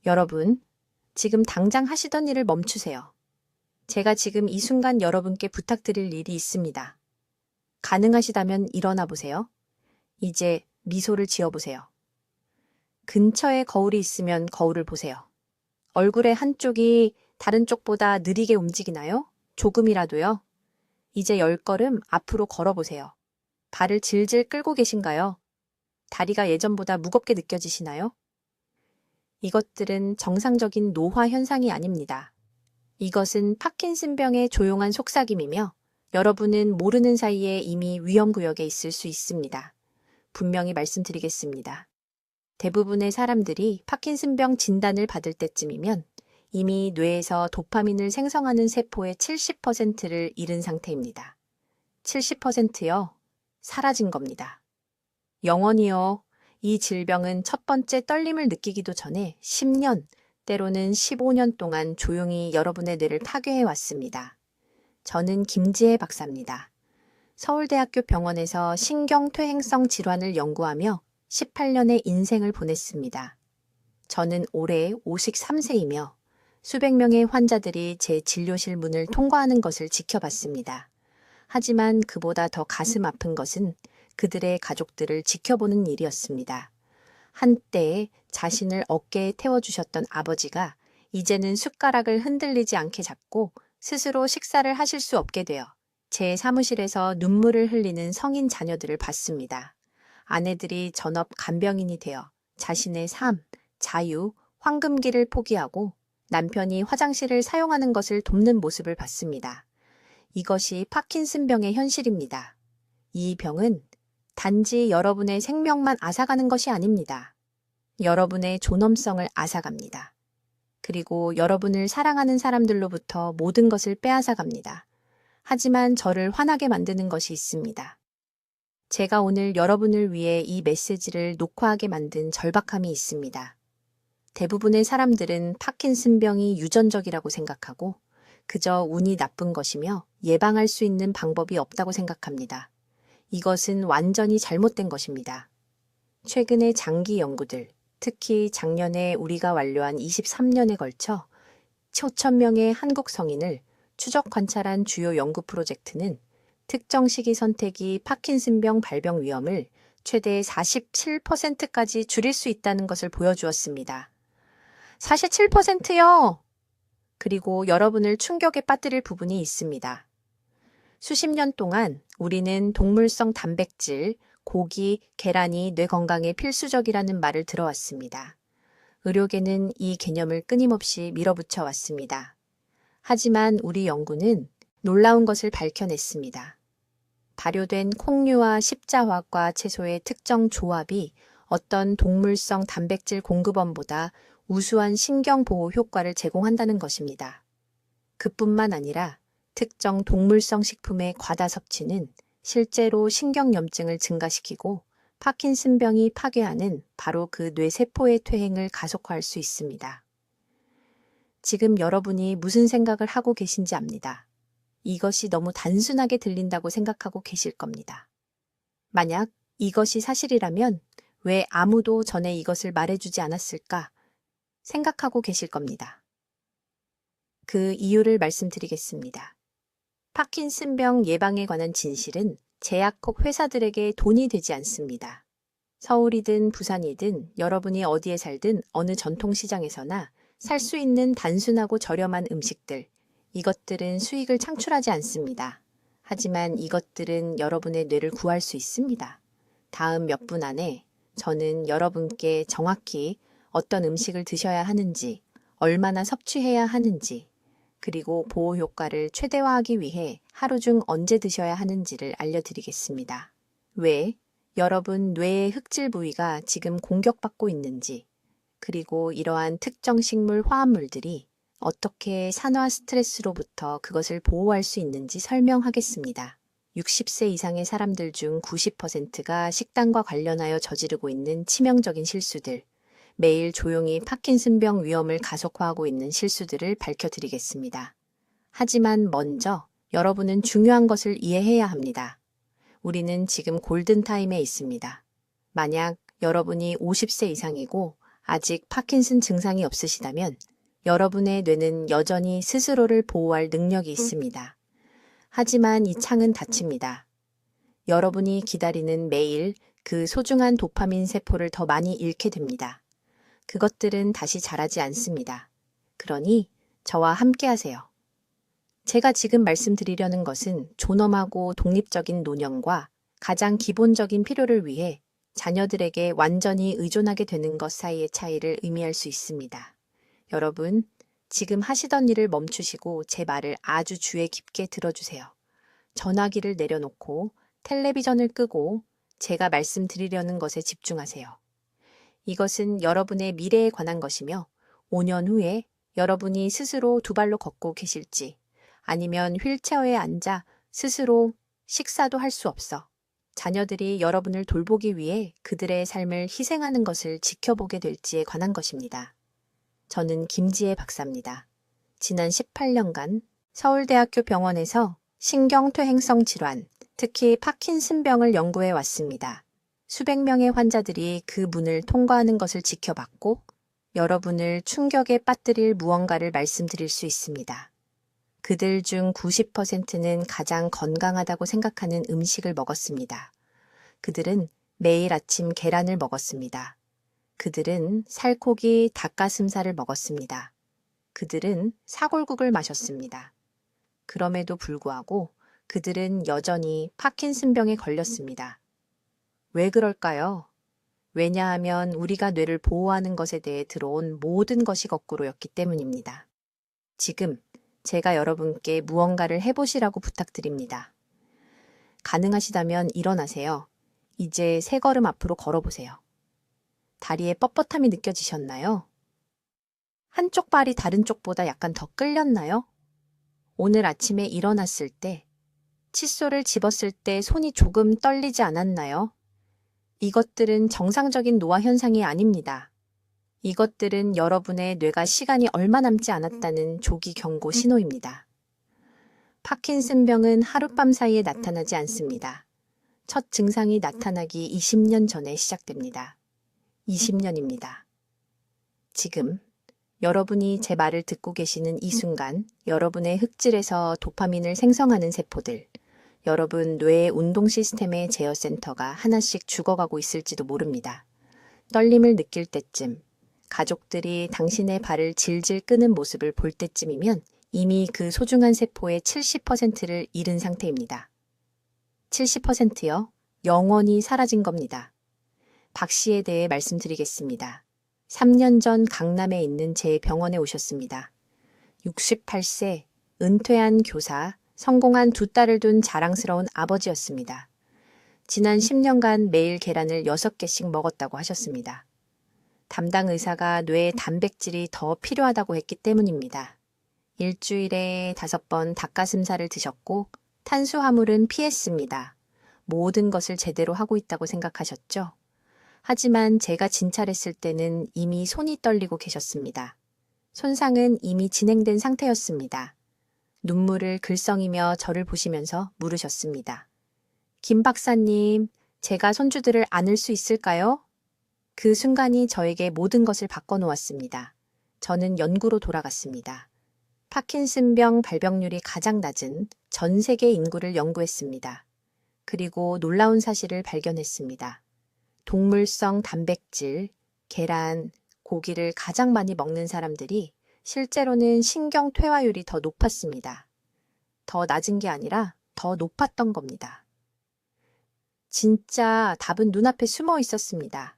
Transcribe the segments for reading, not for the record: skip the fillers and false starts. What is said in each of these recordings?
여러분, 지금 당장 하시던 일을 멈추세요. 제가 지금 이 순간 여러분께 부탁드릴 일이 있습니다. 가능하시다면 일어나 보세요. 이제 미소를 지어보세요. 근처에 거울이 있으면 거울을 보세요. 얼굴의 한쪽이 다른 쪽보다 느리게 움직이나요? 조금이라도요? 이제 10걸음 앞으로 걸어보세요. 발을 질질 끌고 계신가요? 다리가 예전보다 무겁게 느껴지시나요? 이것들은 정상적인 노화 현상이 아닙니다. 이것은 파킨슨병의 조용한 속삭임이며 여러분은 모르는 사이에 이미 위험구역에 있을 수 있습니다. 분명히 말씀드리겠습니다. 대부분의 사람들이 파킨슨병 진단을 받을 때쯤이면 이미 뇌에서 도파민을 생성하는 세포의 70%를 잃은 상태입니다. 70%요? 사라진 겁니다. 영원히요. 이 질병은 첫 번째 떨림을 느끼기도 전에 10년, 때로는 15년 동안 조용히 여러분의 뇌를 파괴해 왔습니다. 저는 김지혜 박사입니다. 서울대학교 병원에서 신경퇴행성 질환을 연구하며 18년의 인생을 보냈습니다. 저는 올해 53세이며 수백 명의 환자들이 제 진료실 문을 통과하는 것을 지켜봤습니다. 하지만 그보다 더 가슴 아픈 것은 그들의 가족들을 지켜보는 일이었습니다. 한때 자신을 어깨에 태워주셨던 아버지가 이제는 숟가락을 흔들리지 않게 잡고 스스로 식사를 하실 수 없게 되어 제 사무실에서 눈물을 흘리는 성인 자녀들을 봤습니다. 아내들이 전업 간병인이 되어 자신의 삶, 자유, 황금기를 포기하고 남편이 화장실을 사용하는 것을 돕는 모습을 봤습니다. 이것이 파킨슨병의 현실입니다. 이 병은 단지 여러분의 생명만 앗아가는 것이 아닙니다. 여러분의 존엄성을 앗아갑니다. 그리고 여러분을 사랑하는 사람들로부터 모든 것을 빼앗아갑니다. 하지만 저를 화나게 만드는 것이 있습니다. 제가 오늘 여러분을 위해 이 메시지를 녹화하게 만든 절박함이 있습니다. 대부분의 사람들은 파킨슨병이 유전적이라고 생각하고 그저 운이 나쁜 것이며 예방할 수 있는 방법이 없다고 생각합니다. 이것은 완전히 잘못된 것입니다. 최근의 장기 연구들, 특히 작년에 우리가 완료한 23년에 걸쳐 5,000명의 한국 성인을 추적 관찰한 주요 연구 프로젝트는 특정 시기 선택이 파킨슨병 발병 위험을 최대 47%까지 줄일 수 있다는 것을 보여주었습니다. 47%요! 그리고 여러분을 충격에 빠뜨릴 부분이 있습니다. 수십 년 동안 우리는 동물성 단백질, 고기, 계란이 뇌 건강에 필수적이라는 말을 들어왔습니다. 의료계는 이 개념을 끊임없이 밀어붙여 왔습니다. 하지만 우리 연구는 놀라운 것을 밝혀냈습니다. 발효된 콩류와 십자화과 채소의 특정 조합이 어떤 동물성 단백질 공급원보다 우수한 신경보호 효과를 제공한다는 것입니다. 그뿐만 아니라 특정 동물성 식품의 과다 섭취는 실제로 신경염증을 증가시키고 파킨슨병이 파괴하는 바로 그 뇌세포의 퇴행을 가속화할 수 있습니다. 지금 여러분이 무슨 생각을 하고 계신지 압니다. 이것이 너무 단순하게 들린다고 생각하고 계실 겁니다. 만약 이것이 사실이라면 왜 아무도 전에 이것을 말해주지 않았을까 생각하고 계실 겁니다. 그 이유를 말씀드리겠습니다. 파킨슨병 예방에 관한 진실은 제약국 회사들에게 돈이 되지 않습니다. 서울이든 부산이든 여러분이 어디에 살든 어느 전통시장에서나 살 수 있는 단순하고 저렴한 음식들, 이것들은 수익을 창출하지 않습니다. 하지만 이것들은 여러분의 뇌를 구할 수 있습니다. 다음 몇 분 안에 저는 여러분께 정확히 어떤 음식을 드셔야 하는지, 얼마나 섭취해야 하는지, 그리고 보호 효과를 최대화하기 위해 하루 중 언제 드셔야 하는지를 알려드리겠습니다. 왜 여러분 뇌의 흑질 부위가 지금 공격받고 있는지, 그리고 이러한 특정 식물 화합물들이 어떻게 산화 스트레스로부터 그것을 보호할 수 있는지 설명하겠습니다. 60세 이상의 사람들 중 90%가 식단과 관련하여 저지르고 있는 치명적인 실수들, 매일 조용히 파킨슨병 위험을 가속화하고 있는 실수들을 밝혀드리겠습니다. 하지만 먼저 여러분은 중요한 것을 이해해야 합니다. 우리는 지금 골든타임에 있습니다. 만약 여러분이 50세 이상이고 아직 파킨슨 증상이 없으시다면 여러분의 뇌는 여전히 스스로를 보호할 능력이 있습니다. 하지만 이 창은 닫힙니다. 여러분이 기다리는 매일 그 소중한 도파민 세포를 더 많이 잃게 됩니다. 그것들은 다시 자라지 않습니다. 그러니 저와 함께 하세요. 제가 지금 말씀드리려는 것은 존엄하고 독립적인 노년과 가장 기본적인 필요를 위해 자녀들에게 완전히 의존하게 되는 것 사이의 차이를 의미할 수 있습니다. 여러분, 지금 하시던 일을 멈추시고 제 말을 아주 주의 깊게 들어주세요. 전화기를 내려놓고 텔레비전을 끄고 제가 말씀드리려는 것에 집중하세요. 이것은 여러분의 미래에 관한 것이며 5년 후에 여러분이 스스로 두 발로 걷고 계실지 아니면 휠체어에 앉아 스스로 식사도 할 수 없어 자녀들이 여러분을 돌보기 위해 그들의 삶을 희생하는 것을 지켜보게 될지에 관한 것입니다. 저는 김지혜 박사입니다. 지난 18년간 서울대학교 병원에서 신경퇴행성 질환, 특히 파킨슨병을 연구해 왔습니다. 수백 명의 환자들이 그 문을 통과하는 것을 지켜봤고 여러분을 충격에 빠뜨릴 무언가를 말씀드릴 수 있습니다. 그들 중 90%는 가장 건강하다고 생각하는 음식을 먹었습니다. 그들은 매일 아침 계란을 먹었습니다. 그들은 살코기 닭가슴살을 먹었습니다. 그들은 사골국을 마셨습니다. 그럼에도 불구하고 그들은 여전히 파킨슨병에 걸렸습니다. 왜 그럴까요? 왜냐하면 우리가 뇌를 보호하는 것에 대해 들어온 모든 것이 거꾸로였기 때문입니다. 지금 제가 여러분께 무언가를 해보시라고 부탁드립니다. 가능하시다면 일어나세요. 이제 세 걸음 앞으로 걸어보세요. 다리에 뻣뻣함이 느껴지셨나요? 한쪽 발이 다른 쪽보다 약간 더 끌렸나요? 오늘 아침에 일어났을 때, 칫솔을 집었을 때 손이 조금 떨리지 않았나요? 이것들은 정상적인 노화 현상이 아닙니다. 이것들은 여러분의 뇌가 시간이 얼마 남지 않았다는 조기 경고 신호입니다. 파킨슨병은 하룻밤 사이에 나타나지 않습니다. 첫 증상이 나타나기 20년 전에 시작됩니다. 20년입니다. 지금 여러분이 제 말을 듣고 계시는 이 순간 여러분의 흑질에서 도파민을 생성하는 세포들, 여러분 뇌의 운동 시스템의 제어센터가 하나씩 죽어가고 있을지도 모릅니다. 떨림을 느낄 때쯤, 가족들이 당신의 발을 질질 끄는 모습을 볼 때쯤이면 이미 그 소중한 세포의 70%를 잃은 상태입니다. 70%요? 영원히 사라진 겁니다. 박 씨에 대해 말씀드리겠습니다. 3년 전 강남에 있는 제 병원에 오셨습니다. 68세, 은퇴한 교사, 성공한 두 딸을 둔 자랑스러운 아버지였습니다. 지난 10년간 매일 계란을 6개씩 먹었다고 하셨습니다. 담당 의사가 뇌에 단백질이 더 필요하다고 했기 때문입니다. 일주일에 5번 닭가슴살을 드셨고 탄수화물은 피했습니다. 모든 것을 제대로 하고 있다고 생각하셨죠? 하지만 제가 진찰했을 때는 이미 손이 떨리고 계셨습니다. 손상은 이미 진행된 상태였습니다. 눈물을 글썽이며 저를 보시면서 물으셨습니다. 김 박사님, 제가 손주들을 안을 수 있을까요? 그 순간이 저에게 모든 것을 바꿔놓았습니다. 저는 연구로 돌아갔습니다. 파킨슨병 발병률이 가장 낮은 전 세계 인구를 연구했습니다. 그리고 놀라운 사실을 발견했습니다. 동물성 단백질, 계란, 고기를 가장 많이 먹는 사람들이 실제로는 신경 퇴화율이 더 높았습니다. 더 낮은 게 아니라 더 높았던 겁니다. 진짜 답은 눈앞에 숨어 있었습니다.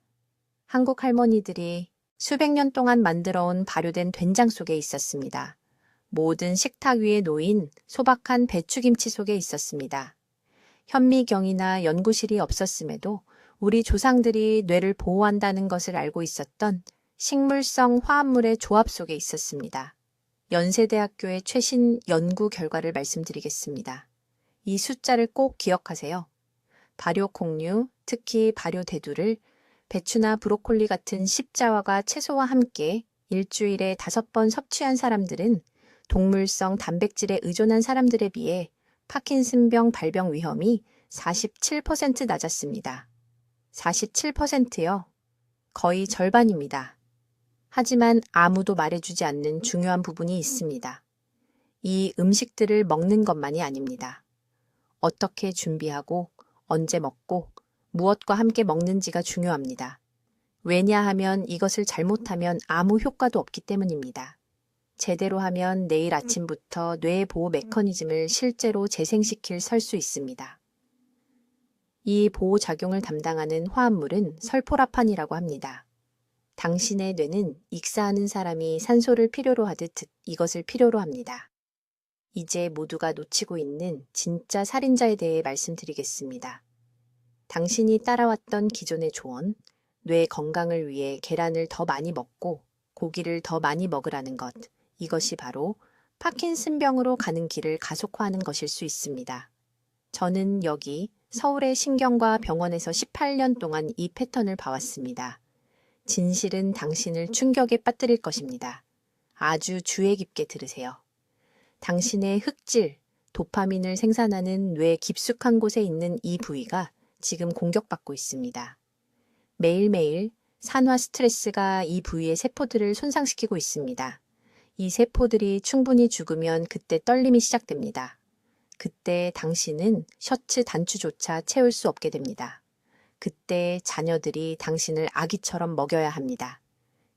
한국 할머니들이 수백 년 동안 만들어온 발효된 된장 속에 있었습니다. 모든 식탁 위에 놓인 소박한 배추김치 속에 있었습니다. 현미경이나 연구실이 없었음에도 우리 조상들이 뇌를 보호한다는 것을 알고 있었던 식물성 화합물의 조합 속에 있었습니다. 연세대학교의 최신 연구 결과를 말씀드리겠습니다. 이 숫자를 꼭 기억하세요. 발효콩류, 특히 발효대두를 배추나 브로콜리 같은 십자화가 채소와 함께 일주일에 5번 섭취한 사람들은 동물성 단백질에 의존한 사람들에 비해 파킨슨병 발병 위험이 47% 낮았습니다. 47%요. 거의 절반입니다. 하지만 아무도 말해주지 않는 중요한 부분이 있습니다. 이 음식들을 먹는 것만이 아닙니다. 어떻게 준비하고 언제 먹고 무엇과 함께 먹는지가 중요합니다. 왜냐하면 이것을 잘못하면 아무 효과도 없기 때문입니다. 제대로 하면 내일 아침부터 뇌의 보호 메커니즘을 실제로 재생시킬 수 있습니다. 이 보호작용을 담당하는 화합물은 설포라판이라고 합니다. 당신의 뇌는 익사하는 사람이 산소를 필요로 하듯 이것을 필요로 합니다. 이제 모두가 놓치고 있는 진짜 살인자에 대해 말씀드리겠습니다. 당신이 따라왔던 기존의 조언, 뇌 건강을 위해 계란을 더 많이 먹고 고기를 더 많이 먹으라는 것, 이것이 바로 파킨슨병으로 가는 길을 가속화하는 것일 수 있습니다. 저는 여기 서울의 신경과 병원에서 18년 동안 이 패턴을 봐왔습니다. 진실은 당신을 충격에 빠뜨릴 것입니다. 아주 주의 깊게 들으세요. 당신의 흑질, 도파민을 생산하는 뇌 깊숙한 곳에 있는 이 부위가 지금 공격받고 있습니다. 매일매일 산화 스트레스가 이 부위의 세포들을 손상시키고 있습니다. 이 세포들이 충분히 죽으면 그때 떨림이 시작됩니다. 그때 당신은 셔츠 단추조차 채울 수 없게 됩니다. 그때 자녀들이 당신을 아기처럼 먹여야 합니다.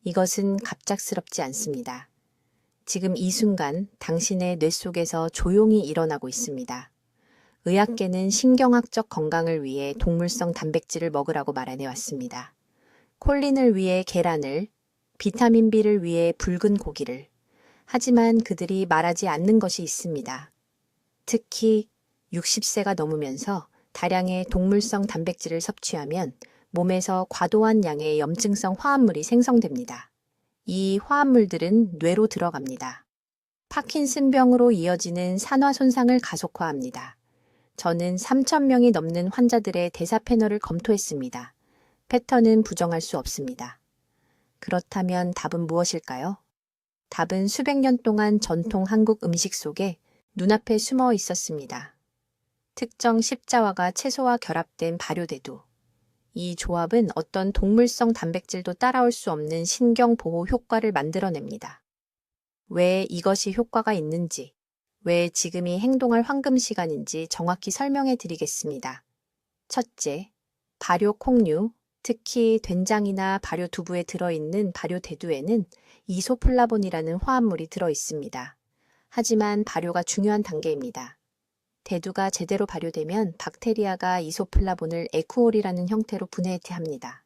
이것은 갑작스럽지 않습니다. 지금 이 순간 당신의 뇌 속에서 조용히 일어나고 있습니다. 의학계는 신경학적 건강을 위해 동물성 단백질을 먹으라고 말해왔습니다. 콜린을 위해 계란을, 비타민 B를 위해 붉은 고기를. 하지만 그들이 말하지 않는 것이 있습니다. 특히 60세가 넘으면서 다량의 동물성 단백질을 섭취하면 몸에서 과도한 양의 염증성 화합물이 생성됩니다. 이 화합물들은 뇌로 들어갑니다. 파킨슨병으로 이어지는 산화 손상을 가속화합니다. 저는 3,000명이 넘는 환자들의 대사 패널을 검토했습니다. 패턴은 부정할 수 없습니다. 그렇다면 답은 무엇일까요? 답은 수백 년 동안 전통 한국 음식 속에 눈앞에 숨어 있었습니다. 특정 십자화가 채소와 결합된 발효대두. 이 조합은 어떤 동물성 단백질도 따라올 수 없는 신경보호 효과를 만들어냅니다. 왜 이것이 효과가 있는지, 왜 지금이 행동할 황금 시간인지 정확히 설명해 드리겠습니다. 첫째, 발효 콩류, 특히 된장이나 발효 두부에 들어있는 발효 대두에는 이소플라본이라는 화합물이 들어있습니다. 하지만 발효가 중요한 단계입니다. 대두가 제대로 발효되면 박테리아가 이소플라본을 에쿠올이라는 형태로 분해합니다.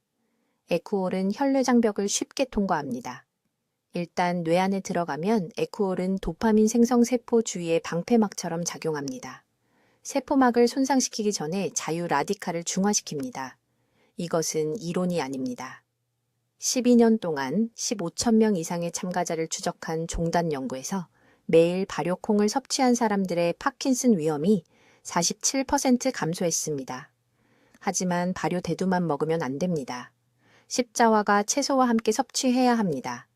에쿠올은 혈뇌장벽을 쉽게 통과합니다. 일단 뇌 안에 들어가면 에쿠올은 도파민 생성 세포 주위의 방패막처럼 작용합니다. 세포막을 손상시키기 전에 자유 라디칼을 중화시킵니다. 이것은 이론이 아닙니다. 12년 동안 15,000명 이상의 참가자를 추적한 종단 연구에서 매일 발효콩을 섭취한 사람들의 파킨슨 위험이 47% 감소했습니다. 하지만 발효 대두만 먹으면 안 됩니다. 십자화가 채소와 함께 섭취해야 합니다.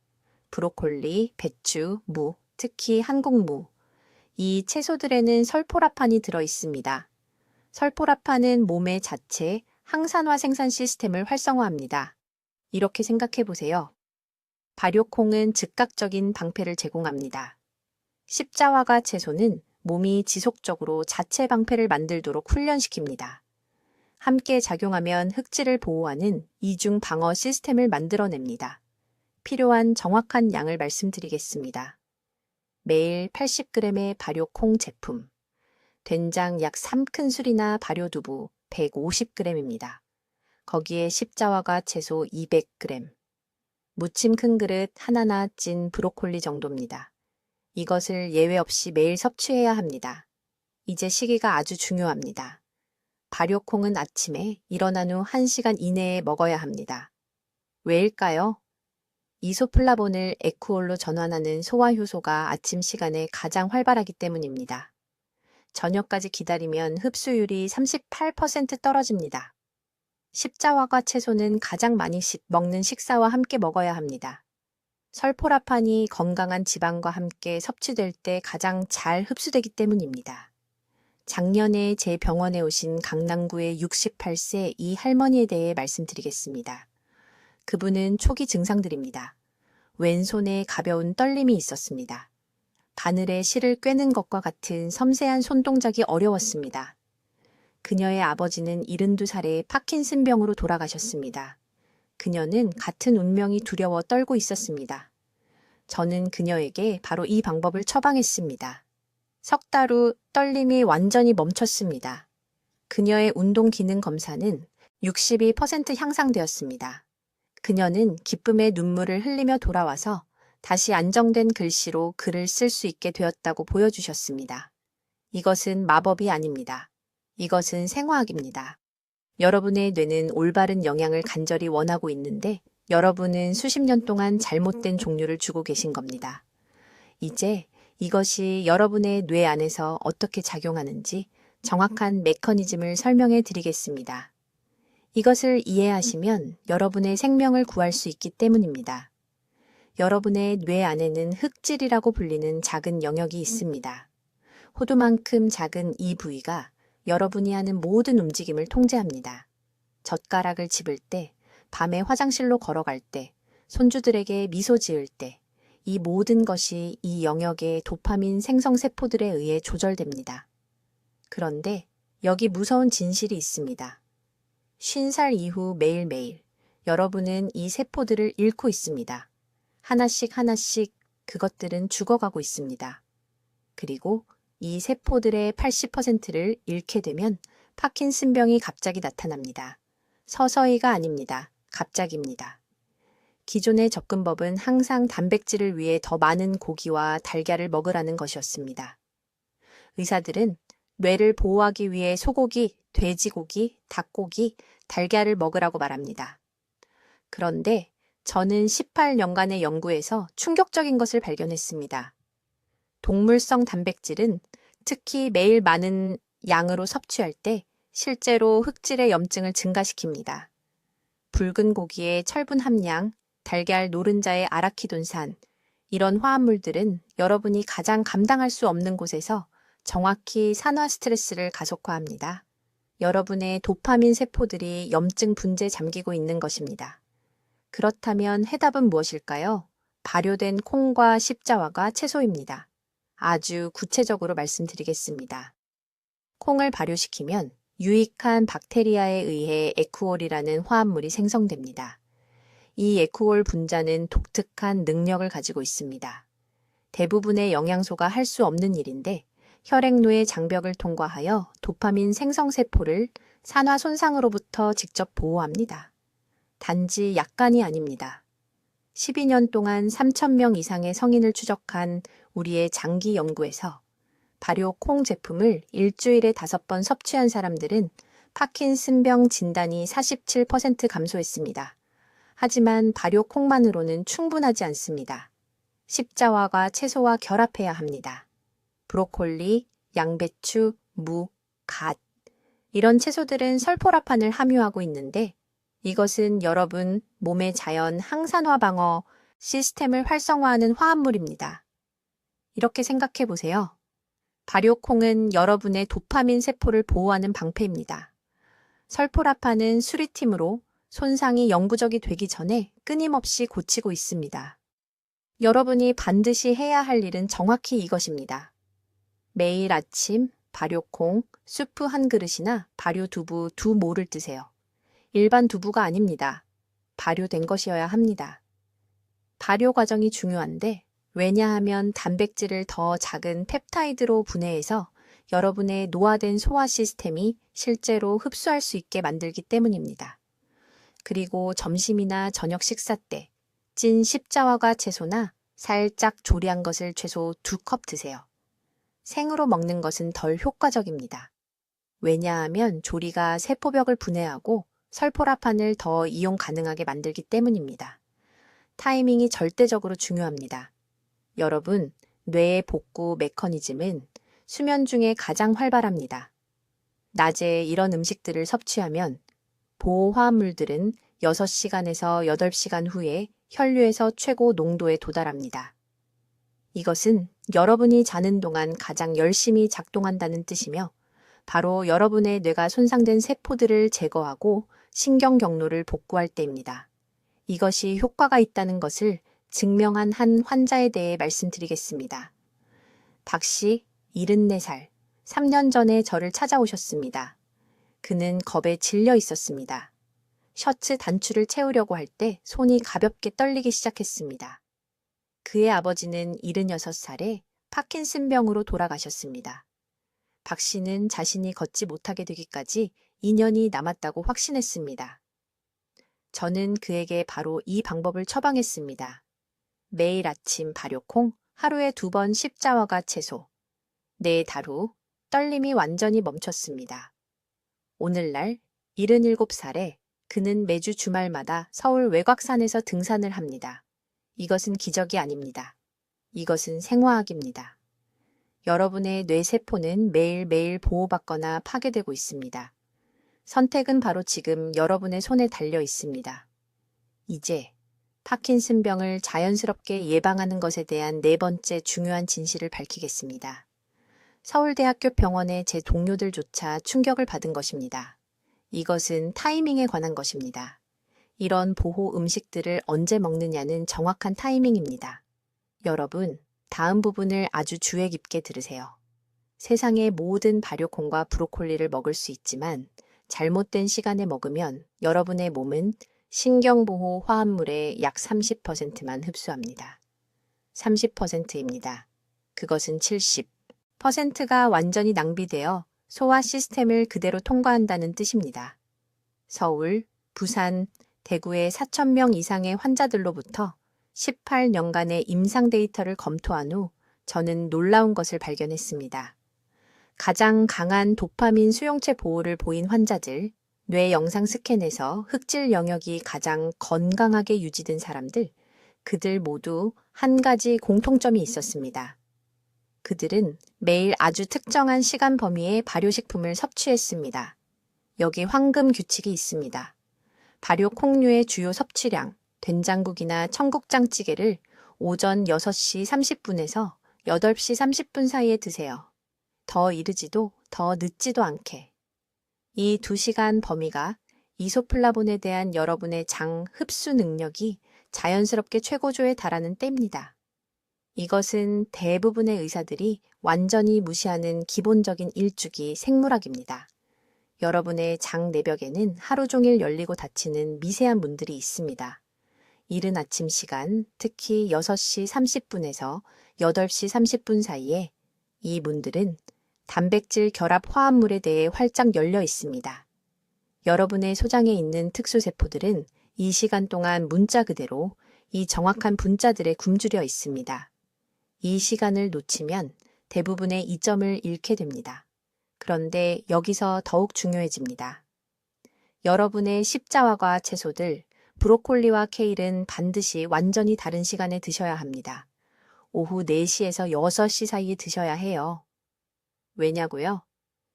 브로콜리, 배추, 무, 특히 한국무. 이 채소들에는 설포라판이 들어 있습니다. 설포라판은 몸의 자체 항산화 생산 시스템을 활성화합니다. 이렇게 생각해 보세요. 발효콩은 즉각적인 방패를 제공합니다. 십자화가 채소는 몸이 지속적으로 자체 방패를 만들도록 훈련시킵니다. 함께 작용하면 흑질을 보호하는 이중 방어 시스템을 만들어냅니다. 필요한 정확한 양을 말씀드리겠습니다. 매일 80g의 발효콩 제품, 된장 약 3큰술이나 발효두부 150g입니다. 거기에 십자화가 채소 200g, 무침 큰 그릇 하나나 찐 브로콜리 정도입니다. 이것을 예외 없이 매일 섭취해야 합니다. 이제 시기가 아주 중요합니다. 발효콩은 아침에 일어난 후 1시간 이내에 먹어야 합니다. 왜일까요? 이소플라본을 에쿠올로 전환하는 소화 효소가 아침 시간에 가장 활발하기 때문입니다. 저녁까지 기다리면 흡수율이 38% 떨어집니다. 십자화과 채소는 가장 많이 먹는 식사와 함께 먹어야 합니다. 설포라판이 건강한 지방과 함께 섭취될 때 가장 잘 흡수되기 때문입니다. 작년에 제 병원에 오신 강남구의 68세 이 할머니에 대해 말씀드리겠습니다. 그분은 초기 증상들입니다. 왼손에 가벼운 떨림이 있었습니다. 바늘에 실을 꿰는 것과 같은 섬세한 손동작이 어려웠습니다. 그녀의 아버지는 72살에 파킨슨병으로 돌아가셨습니다. 그녀는 같은 운명이 두려워 떨고 있었습니다. 저는 그녀에게 바로 이 방법을 처방했습니다. 석 달 후 떨림이 완전히 멈췄습니다. 그녀의 운동 기능 검사는 62% 향상되었습니다. 그녀는 기쁨의 눈물을 흘리며 돌아와서 다시 안정된 글씨로 글을 쓸 수 있게 되었다고 보여주셨습니다. 이것은 마법이 아닙니다. 이것은 생화학입니다. 여러분의 뇌는 올바른 영양을 간절히 원하고 있는데 여러분은 수십 년 동안 잘못된 종류를 주고 계신 겁니다. 이제 이것이 여러분의 뇌 안에서 어떻게 작용하는지 정확한 메커니즘을 설명해 드리겠습니다. 이것을 이해하시면 여러분의 생명을 구할 수 있기 때문입니다. 여러분의 뇌 안에는 흑질이라고 불리는 작은 영역이 있습니다. 호두만큼 작은 이 부위가 여러분이 하는 모든 움직임을 통제합니다. 젓가락을 집을 때, 밤에 화장실로 걸어갈 때, 손주들에게 미소 지을 때, 이 모든 것이 이 영역의 도파민 생성세포들에 의해 조절됩니다. 그런데 여기 무서운 진실이 있습니다. 50살 이후 매일매일 여러분은 이 세포들을 잃고 있습니다. 하나씩 하나씩 그것들은 죽어가고 있습니다. 그리고 이 세포들의 80%를 잃게 되면 파킨슨병이 갑자기 나타납니다. 서서히가 아닙니다. 갑자기입니다. 기존의 접근법은 항상 단백질을 위해 더 많은 고기와 달걀을 먹으라는 것이었습니다. 의사들은 뇌를 보호하기 위해 소고기, 돼지고기, 닭고기, 달걀을 먹으라고 말합니다. 그런데 저는 18년간의 연구에서 충격적인 것을 발견했습니다. 동물성 단백질은 특히 매일 많은 양으로 섭취할 때 실제로 흑질의 염증을 증가시킵니다. 붉은 고기의 철분 함량, 달걀 노른자의 아라키돈산, 이런 화합물들은 여러분이 가장 감당할 수 없는 곳에서 정확히 산화 스트레스를 가속화합니다. 여러분의 도파민 세포들이 염증 분재에 잠기고 있는 것입니다. 그렇다면 해답은 무엇일까요? 발효된 콩과 십자화가 채소입니다. 아주 구체적으로 말씀드리겠습니다. 콩을 발효시키면 유익한 박테리아에 의해 에쿠올이라는 화합물이 생성됩니다. 이 에쿠올 분자는 독특한 능력을 가지고 있습니다. 대부분의 영양소가 할 수 없는 일인데 혈액노의 장벽을 통과하여 도파민 생성세포를 산화 손상으로부터 직접 보호합니다. 단지 약간이 아닙니다. 12년 동안 3,000명 이상의 성인을 추적한 우리의 장기 연구에서 발효 콩 제품을 일주일에 5번 섭취한 사람들은 파킨슨병 진단이 47% 감소했습니다. 하지만 발효 콩만으로는 충분하지 않습니다. 십자화가 채소와 결합해야 합니다. 브로콜리, 양배추, 무, 갓. 이런 채소들은 설포라판을 함유하고 있는데 이것은 여러분 몸의 자연 항산화 방어 시스템을 활성화하는 화합물입니다. 이렇게 생각해 보세요. 발효콩은 여러분의 도파민 세포를 보호하는 방패입니다. 설포라판은 수리팀으로 손상이 영구적이 되기 전에 끊임없이 고치고 있습니다. 여러분이 반드시 해야 할 일은 정확히 이것입니다. 매일 아침 발효콩, 수프 한 그릇이나 발효두부 2모를 드세요. 일반 두부가 아닙니다. 발효된 것이어야 합니다. 발효 과정이 중요한데 왜냐하면 단백질을 더 작은 펩타이드로 분해해서 여러분의 노화된 소화 시스템이 실제로 흡수할 수 있게 만들기 때문입니다. 그리고 점심이나 저녁 식사 때 찐 십자화과 채소나 살짝 조리한 것을 최소 2컵 드세요. 생으로 먹는 것은 덜 효과적입니다. 왜냐하면 조리가 세포벽을 분해하고 설포라판을 더 이용 가능하게 만들기 때문입니다. 타이밍이 절대적으로 중요합니다. 여러분, 뇌의 복구 메커니즘은 수면 중에 가장 활발합니다. 낮에 이런 음식들을 섭취하면 보호화합물들은 6시간에서 8시간 후에 혈류에서 최고 농도에 도달합니다. 이것은 여러분이 자는 동안 가장 열심히 작동한다는 뜻이며 바로 여러분의 뇌가 손상된 세포들을 제거하고 신경 경로를 복구할 때입니다. 이것이 효과가 있다는 것을 증명한 한 환자에 대해 말씀드리겠습니다. 박 씨, 74살, 3년 전에 저를 찾아오셨습니다. 그는 겁에 질려 있었습니다. 셔츠 단추를 채우려고 할 때 손이 가볍게 떨리기 시작했습니다. 그의 아버지는 76살에 파킨슨병으로 돌아가셨습니다. 박 씨는 자신이 걷지 못하게 되기까지 2년이 남았다고 확신했습니다. 저는 그에게 바로 이 방법을 처방했습니다. 매일 아침 발효콩, 하루에 2번 십자화과 채소. 4달 후 떨림이 완전히 멈췄습니다. 오늘날 77살에 그는 매주 주말마다 서울 외곽산에서 등산을 합니다. 이것은 기적이 아닙니다. 이것은 생화학입니다. 여러분의 뇌세포는 매일매일 보호받거나 파괴되고 있습니다. 선택은 바로 지금 여러분의 손에 달려 있습니다. 이제 파킨슨병을 자연스럽게 예방하는 것에 대한 4번째 중요한 진실을 밝히겠습니다. 서울대학교 병원의 제 동료들조차 충격을 받은 것입니다. 이것은 타이밍에 관한 것입니다. 이런 보호 음식들을 언제 먹느냐는 정확한 타이밍입니다. 여러분, 다음 부분을 아주 주의 깊게 들으세요. 세상의 모든 발효콩과 브로콜리를 먹을 수 있지만 잘못된 시간에 먹으면 여러분의 몸은 신경보호 화합물의 약 30%만 흡수합니다. 30%입니다. 그것은 70%가 완전히 낭비되어 소화 시스템을 그대로 통과한다는 뜻입니다. 서울, 부산, 대구의 4,000명 이상의 환자들로부터 18년간의 임상 데이터를 검토한 후 저는 놀라운 것을 발견했습니다. 가장 강한 도파민 수용체 보호를 보인 환자들, 뇌 영상 스캔에서 흑질 영역이 가장 건강하게 유지된 사람들, 그들 모두 한 가지 공통점이 있었습니다. 그들은 매일 아주 특정한 시간 범위의 발효식품을 섭취했습니다. 여기 황금 규칙이 있습니다. 발효 콩류의 주요 섭취량, 된장국이나 청국장찌개를 오전 6시 30분에서 8시 30분 사이에 드세요. 더 이르지도 더 늦지도 않게. 이 2시간 범위가 이소플라본에 대한 여러분의 장 흡수 능력이 자연스럽게 최고조에 달하는 때입니다. 이것은 대부분의 의사들이 완전히 무시하는 기본적인 일주기 생물학입니다. 여러분의 장 내벽에는 하루 종일 열리고 닫히는 미세한 문들이 있습니다. 이른 아침 시간, 특히 6시 30분에서 8시 30분 사이에 이 문들은 단백질 결합 화합물에 대해 활짝 열려 있습니다. 여러분의 소장에 있는 특수세포들은 이 시간 동안 문자 그대로 이 정확한 분자들에 굶주려 있습니다. 이 시간을 놓치면 대부분의 이점을 잃게 됩니다. 그런데 여기서 더욱 중요해집니다. 여러분의 십자화과 채소들, 브로콜리와 케일은 반드시 완전히 다른 시간에 드셔야 합니다. 오후 4시에서 6시 사이에 드셔야 해요. 왜냐고요?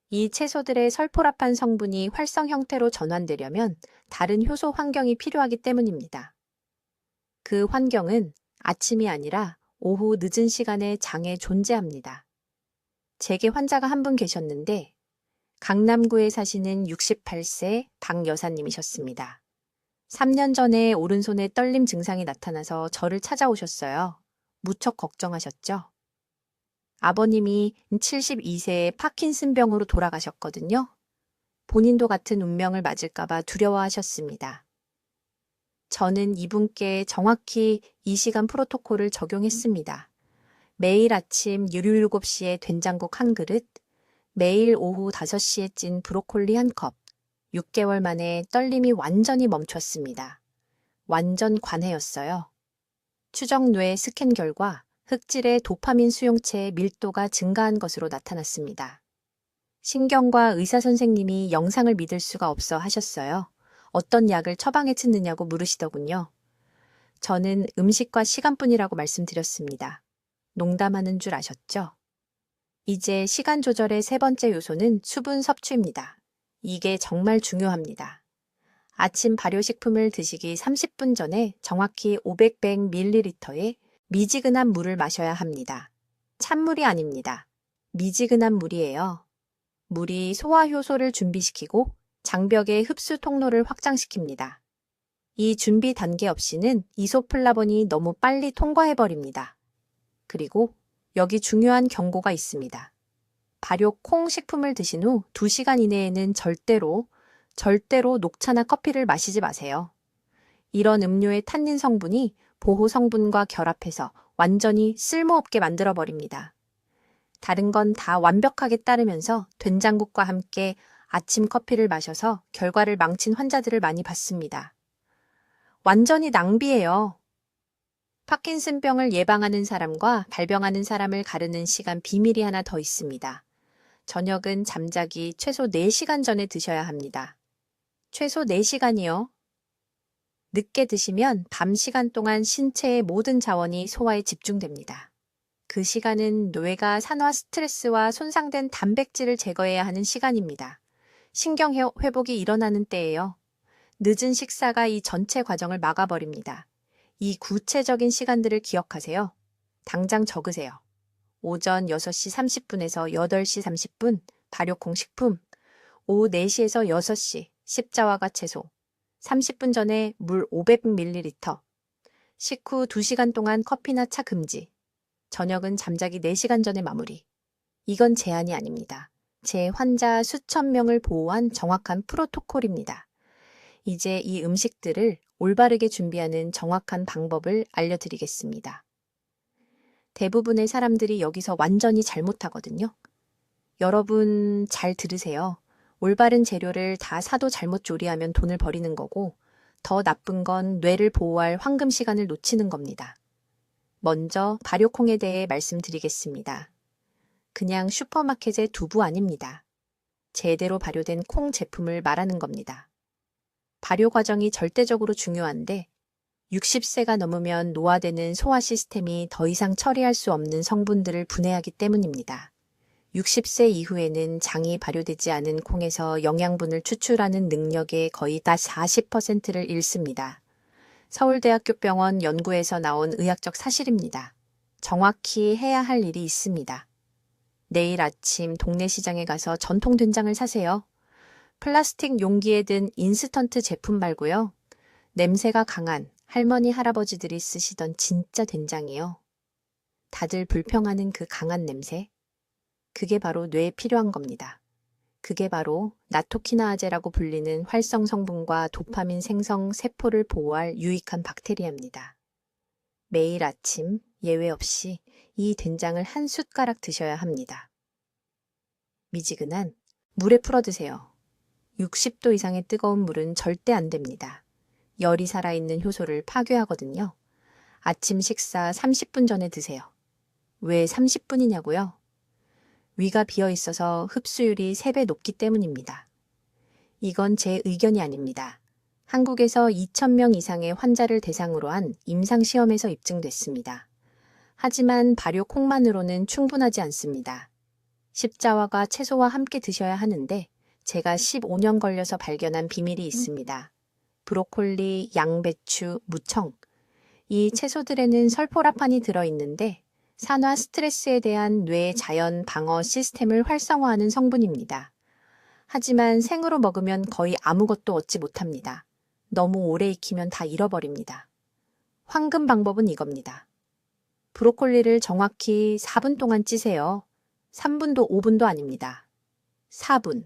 이 채소들의 설포라판 성분이 활성 형태로 전환되려면 다른 효소 환경이 필요하기 때문입니다. 그 환경은 아침이 아니라 오후 늦은 시간에 장에 존재합니다. 제게 환자가 한 분 계셨는데 강남구에 사시는 68세 박 여사님이셨습니다. 3년 전에 오른손에 떨림 증상이 나타나서 저를 찾아오셨어요. 무척 걱정하셨죠? 아버님이 72세에 파킨슨병으로 돌아가셨거든요. 본인도 같은 운명을 맞을까봐 두려워하셨습니다. 저는 이분께 정확히 이 시간 프로토콜을 적용했습니다. 매일 아침 7시에 된장국 1그릇, 매일 오후 5시에 찐 브로콜리 1컵, 6개월 만에 떨림이 완전히 멈췄습니다. 완전 관해였어요. 추적 뇌 스캔 결과 흑질의 도파민 수용체의 밀도가 증가한 것으로 나타났습니다. 신경과 의사 선생님이 영상을 믿을 수가 없어 하셨어요. 어떤 약을 처방해 듣느냐고 물으시더군요. 저는 음식과 시간뿐이라고 말씀드렸습니다. 농담하는 줄 아셨죠? 이제 시간 조절의 3번째 요소는 수분 섭취입니다. 이게 정말 중요합니다. 아침 발효식품을 드시기 30분 전에 정확히 500ml의 미지근한 물을 마셔야 합니다. 찬물이 아닙니다. 미지근한 물이에요. 물이 소화효소를 준비시키고 장벽의 흡수 통로를 확장시킵니다. 이 준비 단계 없이는 이소플라본이 너무 빨리 통과해버립니다. 그리고 여기 중요한 경고가 있습니다. 발효 콩 식품을 드신 후 2시간 이내에는 절대로 녹차나 커피를 마시지 마세요. 이런 음료의 탄닌 성분이 보호 성분과 결합해서 완전히 쓸모없게 만들어버립니다. 다른 건 다 완벽하게 따르면서 된장국과 함께 아침 커피를 마셔서 결과를 망친 환자들을 많이 봤습니다. 완전히 낭비예요. 파킨슨병을 예방하는 사람과 발병하는 사람을 가르는 시간 비밀이 하나 더 있습니다. 저녁은 잠자기 최소 4시간 전에 드셔야 합니다. 최소 4시간이요. 늦게 드시면 밤 시간 동안 신체의 모든 자원이 소화에 집중됩니다. 그 시간은 뇌가 산화 스트레스와 손상된 단백질을 제거해야 하는 시간입니다. 신경 회복이 일어나는 때예요. 늦은 식사가 이 전체 과정을 막아버립니다. 이 구체적인 시간들을 기억하세요. 당장 적으세요. 오전 6시 30분에서 8시 30분 발효콩 식품, 오후 4시에서 6시 십자화과 채소, 30분 전에 물 500ml, 식후 2시간 동안 커피나 차 금지, 저녁은 잠자기 4시간 전에 마무리. 이건 제한이 아닙니다. 제 환자 수천 명을 보호한 정확한 프로토콜입니다. 이제 이 음식들을 올바르게 준비하는 정확한 방법을 알려드리겠습니다. 대부분의 사람들이 여기서 완전히 잘못하거든요. 여러분 잘 들으세요. 올바른 재료를 다 사도 잘못 조리하면 돈을 버리는 거고 더 나쁜 건 뇌를 보호할 황금 시간을 놓치는 겁니다. 먼저 발효콩에 대해 말씀드리겠습니다. 그냥 슈퍼마켓의 두부 아닙니다. 제대로 발효된 콩 제품을 말하는 겁니다. 발효 과정이 절대적으로 중요한데 60세가 넘으면 노화되는 소화 시스템이 더 이상 처리할 수 없는 성분들을 분해하기 때문입니다. 60세 이후에는 장이 발효되지 않은 콩에서 영양분을 추출하는 능력의 거의 다 40%를 잃습니다. 서울대학교 병원 연구에서 나온 의학적 사실입니다. 정확히 해야 할 일이 있습니다. 내일 아침 동네 시장에 가서 전통 된장을 사세요. 플라스틱 용기에 든 인스턴트 제품 말고요. 냄새가 강한 할머니, 할아버지들이 쓰시던 진짜 된장이요. 다들 불평하는 그 강한 냄새? 그게 바로 뇌에 필요한 겁니다. 그게 바로 나토키나아제라고 불리는 활성 성분과 도파민 생성 세포를 보호할 유익한 박테리아입니다. 매일 아침 예외 없이 이 된장을 한 숟가락 드셔야 합니다. 미지근한 물에 풀어 드세요. 60도 이상의 뜨거운 물은 절대 안 됩니다. 열이 살아있는 효소를 파괴하거든요. 아침 식사 30분 전에 드세요. 왜 30분이냐고요? 위가 비어 있어서 흡수율이 3배 높기 때문입니다. 이건 제 의견이 아닙니다. 한국에서 2,000명 이상의 환자를 대상으로 한 임상시험에서 입증됐습니다. 하지만 발효 콩만으로는 충분하지 않습니다. 십자화가 채소와 함께 드셔야 하는데 제가 15년 걸려서 발견한 비밀이 있습니다. 브로콜리, 양배추, 무청. 이 채소들에는 설포라판이 들어있는데 산화 스트레스에 대한 뇌 자연 방어 시스템을 활성화하는 성분입니다. 하지만 생으로 먹으면 거의 아무것도 얻지 못합니다. 너무 오래 익히면 다 잃어버립니다. 황금 방법은 이겁니다. 브로콜리를 정확히 4분 동안 찌세요. 3분도 5분도 아닙니다. 4분.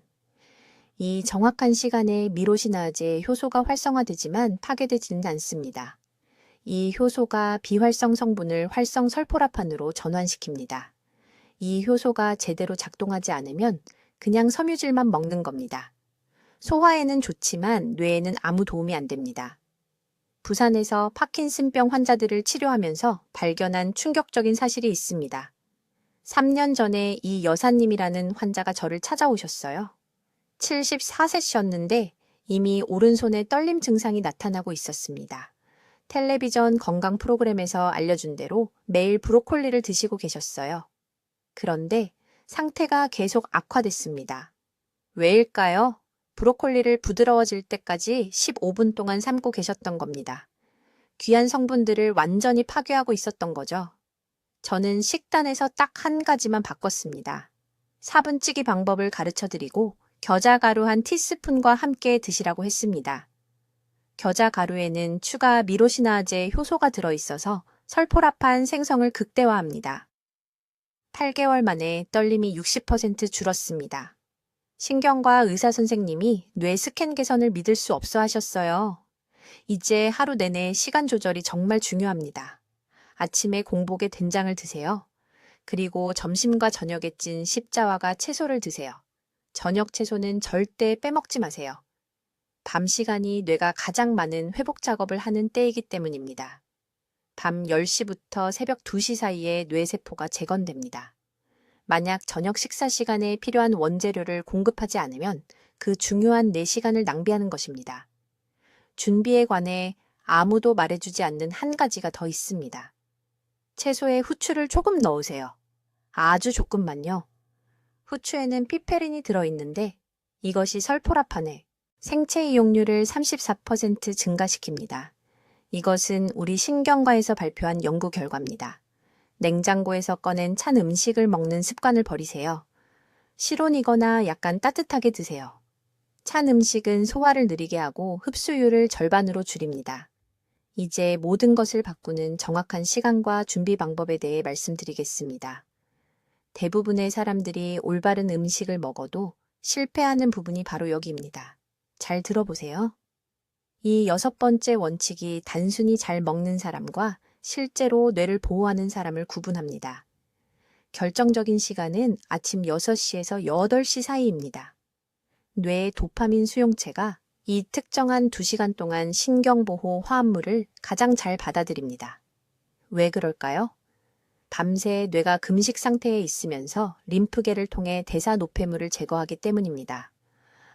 이 정확한 시간에 미로시나제 효소가 활성화되지만 파괴되지는 않습니다. 이 효소가 비활성 성분을 활성 설포라판으로 전환시킵니다. 이 효소가 제대로 작동하지 않으면 그냥 섬유질만 먹는 겁니다. 소화에는 좋지만 뇌에는 아무 도움이 안 됩니다. 부산에서 파킨슨병 환자들을 치료하면서 발견한 충격적인 사실이 있습니다. 3년 전에 이 여사님이라는 환자가 저를 찾아오셨어요. 74세셨는데 이미 오른손에 떨림 증상이 나타나고 있었습니다. 텔레비전 건강 프로그램에서 알려준 대로 매일 브로콜리를 드시고 계셨어요. 그런데 상태가 계속 악화됐습니다. 왜일까요? 브로콜리를 부드러워질 때까지 15분 동안 삶고 계셨던 겁니다. 귀한 성분들을 완전히 파괴하고 있었던 거죠. 저는 식단에서 딱 한 가지만 바꿨습니다. 4분 찌기 방법을 가르쳐드리고 겨자가루 한 티스푼과 함께 드시라고 했습니다. 겨자 가루에는 추가 미로시나제 효소가 들어있어서 설포라판 생성을 극대화합니다. 8개월 만에 떨림이 60% 줄었습니다. 신경과 의사 선생님이 뇌 스캔 개선을 믿을 수 없어 하셨어요. 이제 하루 내내 시간 조절이 정말 중요합니다. 아침에 공복에 된장을 드세요. 그리고 점심과 저녁에 찐 십자화가 채소를 드세요. 저녁 채소는 절대 빼먹지 마세요. 밤 시간이 뇌가 가장 많은 회복 작업을 하는 때이기 때문입니다. 밤 10시부터 새벽 2시 사이에 뇌세포가 재건됩니다. 만약 저녁 식사 시간에 필요한 원재료를 공급하지 않으면 그 중요한 4시간을 낭비하는 것입니다. 준비에 관해 아무도 말해주지 않는 한 가지가 더 있습니다. 채소에 후추를 조금 넣으세요. 아주 조금만요. 후추에는 피페린이 들어있는데 이것이 설포라판의 생체 이용률을 34% 증가시킵니다. 이것은 우리 신경과에서 발표한 연구 결과입니다. 냉장고에서 꺼낸 찬 음식을 먹는 습관을 버리세요. 실온이거나 약간 따뜻하게 드세요. 찬 음식은 소화를 느리게 하고 흡수율을 절반으로 줄입니다. 이제 모든 것을 바꾸는 정확한 시간과 준비 방법에 대해 말씀드리겠습니다. 대부분의 사람들이 올바른 음식을 먹어도 실패하는 부분이 바로 여기입니다. 잘 들어보세요. 이 6번째 원칙이 단순히 잘 먹는 사람과 실제로 뇌를 보호하는 사람을 구분합니다. 결정적인 시간은 아침 6시에서 8시 사이입니다. 뇌의 도파민 수용체가 이 특정한 2시간 동안 신경보호 화합물을 가장 잘 받아들입니다. 왜 그럴까요? 밤새 뇌가 금식 상태에 있으면서 림프계를 통해 대사 노폐물을 제거하기 때문입니다.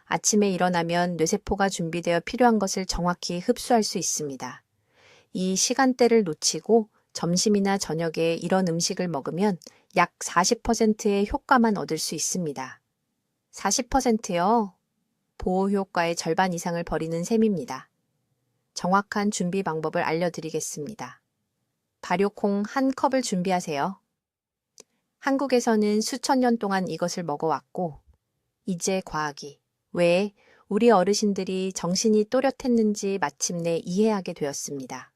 아침에 일어나면 뇌세포가 준비되어 필요한 것을 정확히 흡수할 수 있습니다. 이 시간대를 놓치고 점심이나 저녁에 이런 음식을 먹으면 약 40%의 효과만 얻을 수 있습니다. 40%요? 보호 효과의 절반 이상을 버리는 셈입니다. 정확한 준비 방법을 알려드리겠습니다. 발효콩 1컵을 준비하세요. 한국에서는 수천 년 동안 이것을 먹어왔고, 이제 과학이 왜 우리 어르신들이 정신이 또렷했는지 마침내 이해하게 되었습니다.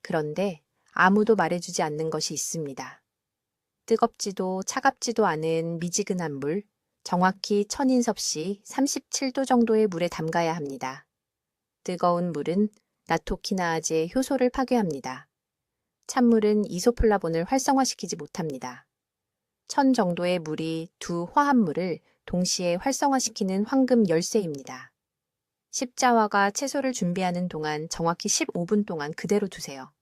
그런데 아무도 말해주지 않는 것이 있습니다. 뜨겁지도 차갑지도 않은 미지근한 물, 정확히 천인섭씨 37도 정도의 물에 담가야 합니다. 뜨거운 물은 나토키나아제 효소를 파괴합니다. 찬물은 이소플라본을 활성화시키지 못합니다. 1000 정도의 물이 두 화합물을 동시에 활성화시키는 황금 열쇠입니다. 십자화가 채소를 준비하는 동안 정확히 15분 동안 그대로 두세요.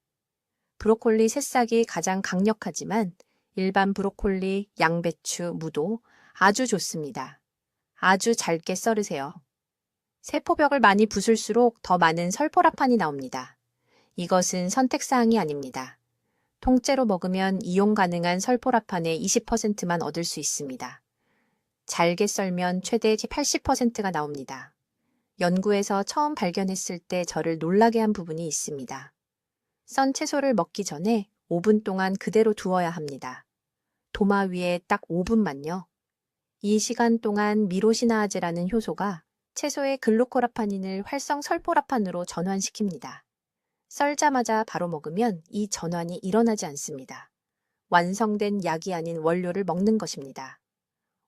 브로콜리 새싹이 가장 강력하지만 일반 브로콜리, 양배추, 무도 아주 좋습니다. 아주 잘게 썰으세요. 세포벽을 많이 부술수록 더 많은 설포라판이 나옵니다. 이것은 선택사항이 아닙니다. 통째로 먹으면 이용 가능한 설포라판의 20%만 얻을 수 있습니다. 잘게 썰면 최대 80%가 나옵니다. 연구에서 처음 발견했을 때 저를 놀라게 한 부분이 있습니다. 썬 채소를 먹기 전에 5분 동안 그대로 두어야 합니다. 도마 위에 딱 5분만요. 이 시간 동안 미로시나아제라는 효소가 채소의 글루코라파닌을 활성 설포라판으로 전환시킵니다. 썰자마자 바로 먹으면 이 전환이 일어나지 않습니다. 완성된 약이 아닌 원료를 먹는 것입니다.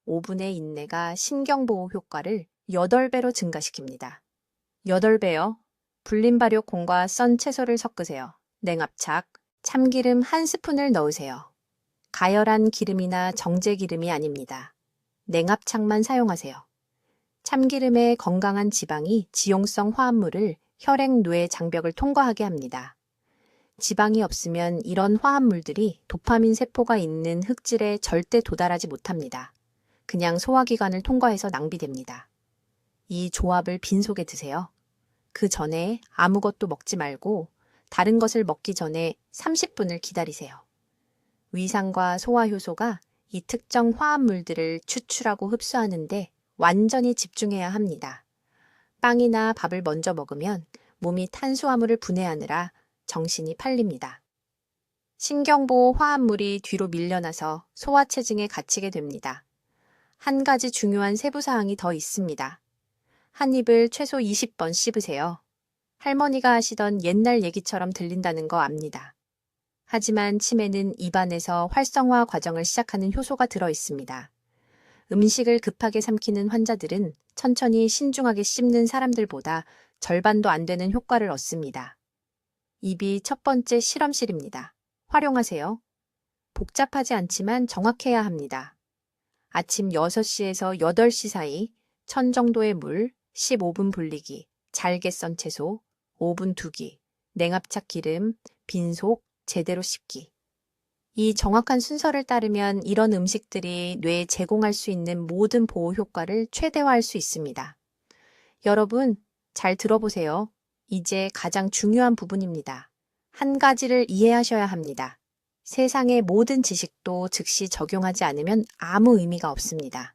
5분의 인내가 신경보호 효과를 8배로 증가시킵니다. 8배요? 불린 발효콩과 썬 채소를 섞으세요. 냉압착, 참기름 1스푼을 넣으세요. 가열한 기름이나 정제 기름이 아닙니다. 냉압착만 사용하세요. 참기름의 건강한 지방이 지용성 화합물을 혈액 뇌 장벽을 통과하게 합니다. 지방이 없으면 이런 화합물들이 도파민 세포가 있는 흑질에 절대 도달하지 못합니다. 그냥 소화기관을 통과해서 낭비됩니다. 이 조합을 빈속에 드세요. 그 전에 아무것도 먹지 말고 다른 것을 먹기 전에 30분을 기다리세요. 위산과 소화효소가 이 특정 화합물들을 추출하고 흡수하는데 완전히 집중해야 합니다. 빵이나 밥을 먼저 먹으면 몸이 탄수화물을 분해하느라 정신이 팔립니다. 신경보호 화합물이 뒤로 밀려나서 소화체증에 갇히게 됩니다. 한 가지 중요한 세부사항이 더 있습니다. 한 입을 최소 20번 씹으세요. 할머니가 하시던 옛날 얘기처럼 들린다는 거 압니다. 하지만 치매는 입안에서 활성화 과정을 시작하는 효소가 들어 있습니다. 음식을 급하게 삼키는 환자들은 천천히 신중하게 씹는 사람들보다 절반도 안 되는 효과를 얻습니다. 입이 첫 번째 실험실입니다. 활용하세요. 복잡하지 않지만 정확해야 합니다. 아침 6시에서 8시 사이 1000 정도의 물, 15분 불리기, 잘게 썬 채소, 오븐 두기, 냉압착 기름, 빈속, 제대로 씻기. 이 정확한 순서를 따르면 이런 음식들이 뇌에 제공할 수 있는 모든 보호 효과를 최대화할 수 있습니다. 여러분, 잘 들어보세요. 이제 가장 중요한 부분입니다. 한 가지를 이해하셔야 합니다. 세상의 모든 지식도 즉시 적용하지 않으면 아무 의미가 없습니다.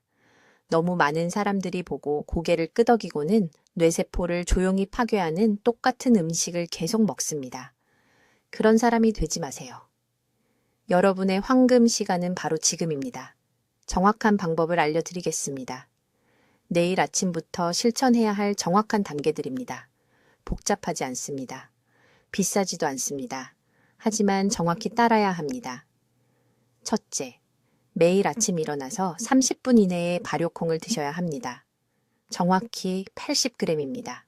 너무 많은 사람들이 보고 고개를 끄덕이고는 뇌세포를 조용히 파괴하는 똑같은 음식을 계속 먹습니다. 그런 사람이 되지 마세요. 여러분의 황금 시간은 바로 지금입니다. 정확한 방법을 알려드리겠습니다. 내일 아침부터 실천해야 할 정확한 단계들입니다. 복잡하지 않습니다. 비싸지도 않습니다. 하지만 정확히 따라야 합니다. 첫째, 매일 아침 일어나서 30분 이내에 발효콩을 드셔야 합니다. 정확히 80g입니다.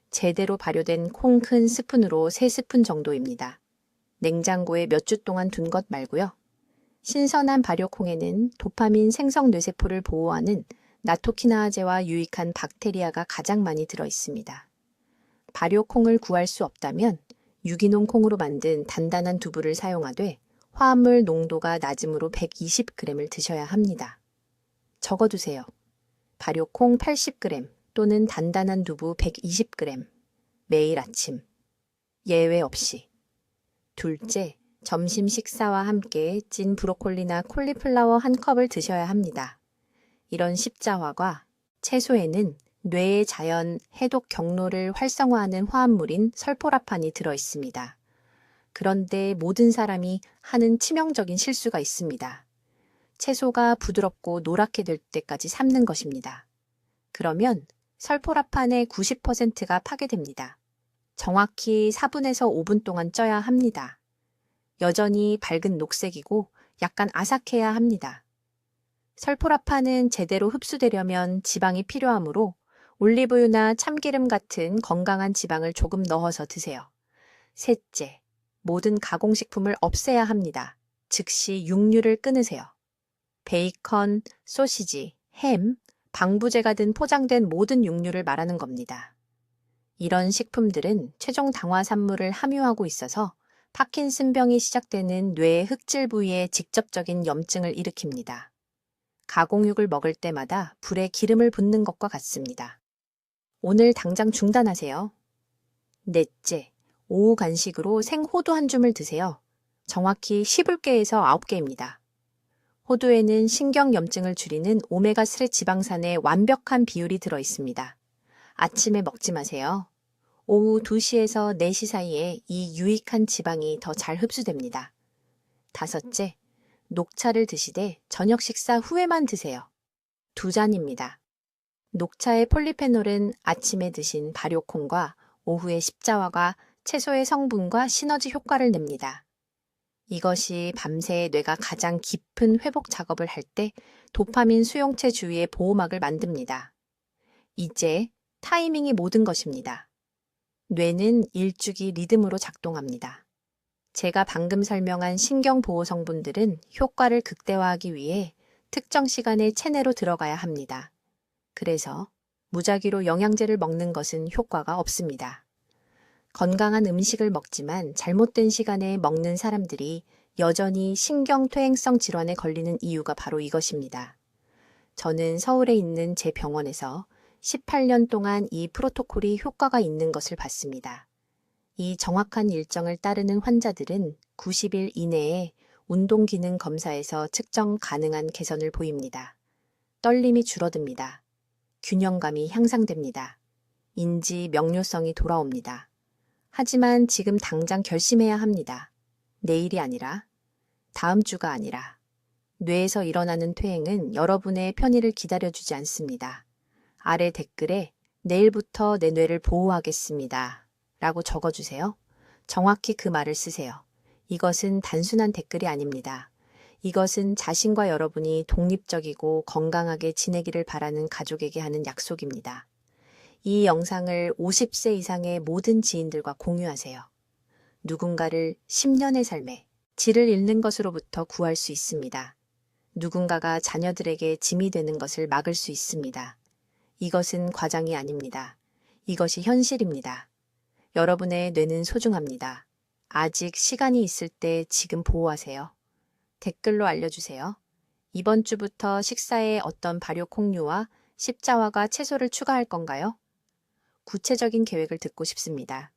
제대로 발효된 콩 큰 스푼으로 3스푼 정도입니다. 냉장고에 몇 주 동안 둔 것 말고요. 신선한 발효콩에는 도파민 생성 뇌세포를 보호하는 나토키나아제와 유익한 박테리아가 가장 많이 들어 있습니다. 발효콩을 구할 수 없다면 유기농 콩으로 만든 단단한 두부를 사용하되 화합물 농도가 낮으므로 120g을 드셔야 합니다. 적어두세요. 발효콩 80g 또는 단단한 두부 120g. 매일 아침. 예외 없이. 둘째, 점심 식사와 함께 찐 브로콜리나 콜리플라워 한 컵을 드셔야 합니다. 이런 십자화과 채소에는 뇌의 자연 해독 경로를 활성화하는 화합물인 설포라판이 들어 있습니다. 그런데 모든 사람이 하는 치명적인 실수가 있습니다. 채소가 부드럽고 노랗게 될 때까지 삶는 것입니다. 그러면 설포라판의 90%가 파괴됩니다. 정확히 4분에서 5분 동안 쪄야 합니다. 여전히 밝은 녹색이고 약간 아삭해야 합니다. 설포라판은 제대로 흡수되려면 지방이 필요하므로 올리브유나 참기름 같은 건강한 지방을 조금 넣어서 드세요. 셋째, 모든 가공식품을 없애야 합니다. 즉시 육류를 끊으세요. 베이컨, 소시지, 햄, 방부제가 든 포장된 모든 육류를 말하는 겁니다. 이런 식품들은 최종 당화산물을 함유하고 있어서 파킨슨병이 시작되는 뇌의 흑질 부위에 직접적인 염증을 일으킵니다. 가공육을 먹을 때마다 불에 기름을 붓는 것과 같습니다. 오늘 당장 중단하세요. 넷째, 오후 간식으로 생호두 한 줌을 드세요. 정확히 10개에서 9개입니다. 호두에는 신경염증을 줄이는 오메가3 지방산의 완벽한 비율이 들어 있습니다. 아침에 먹지 마세요. 오후 2시에서 4시 사이에 이 유익한 지방이 더 잘 흡수됩니다. 다섯째, 녹차를 드시되 저녁 식사 후에만 드세요. 2잔입니다. 녹차의 폴리페놀은 아침에 드신 발효콩과 오후의 십자화가 채소의 성분과 시너지 효과를 냅니다. 이것이 밤새 뇌가 가장 깊은 회복 작업을 할 때 도파민 수용체 주위의 보호막을 만듭니다. 이제 타이밍이 모든 것입니다. 뇌는 일주기 리듬으로 작동합니다. 제가 방금 설명한 신경보호 성분들은 효과를 극대화하기 위해 특정 시간에 체내로 들어가야 합니다. 그래서 무작위로 영양제를 먹는 것은 효과가 없습니다. 건강한 음식을 먹지만 잘못된 시간에 먹는 사람들이 여전히 신경퇴행성 질환에 걸리는 이유가 바로 이것입니다. 저는 서울에 있는 제 병원에서 18년 동안 이 프로토콜이 효과가 있는 것을 봤습니다. 이 정확한 일정을 따르는 환자들은 90일 이내에 운동기능 검사에서 측정 가능한 개선을 보입니다. 떨림이 줄어듭니다. 균형감이 향상됩니다. 인지 명료성이 돌아옵니다. 하지만 지금 당장 결심해야 합니다. 내일이 아니라, 다음 주가 아니라. 뇌에서 일어나는 퇴행은 여러분의 편의를 기다려주지 않습니다. 아래 댓글에 내일부터 내 뇌를 보호하겠습니다. 라고 적어주세요. 정확히 그 말을 쓰세요. 이것은 단순한 댓글이 아닙니다. 이것은 자신과 여러분이 독립적이고 건강하게 지내기를 바라는 가족에게 하는 약속입니다. 이 영상을 50세 이상의 모든 지인들과 공유하세요. 누군가를 10년의 삶에 질을 잃는 것으로부터 구할 수 있습니다. 누군가가 자녀들에게 짐이 되는 것을 막을 수 있습니다. 이것은 과장이 아닙니다. 이것이 현실입니다. 여러분의 뇌는 소중합니다. 아직 시간이 있을 때 지금 보호하세요. 댓글로 알려주세요. 이번 주부터 식사에 어떤 발효콩류와 십자화가 채소를 추가할 건가요? 구체적인 계획을 듣고 싶습니다.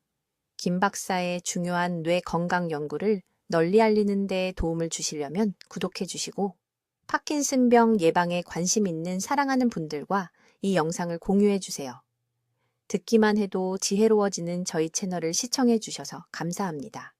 김 박사의 중요한 뇌 건강 연구를 널리 알리는 데 도움을 주시려면 구독해 주시고 파킨슨병 예방에 관심 있는 사랑하는 분들과 이 영상을 공유해 주세요. 듣기만 해도 지혜로워지는 저희 채널을 시청해 주셔서 감사합니다.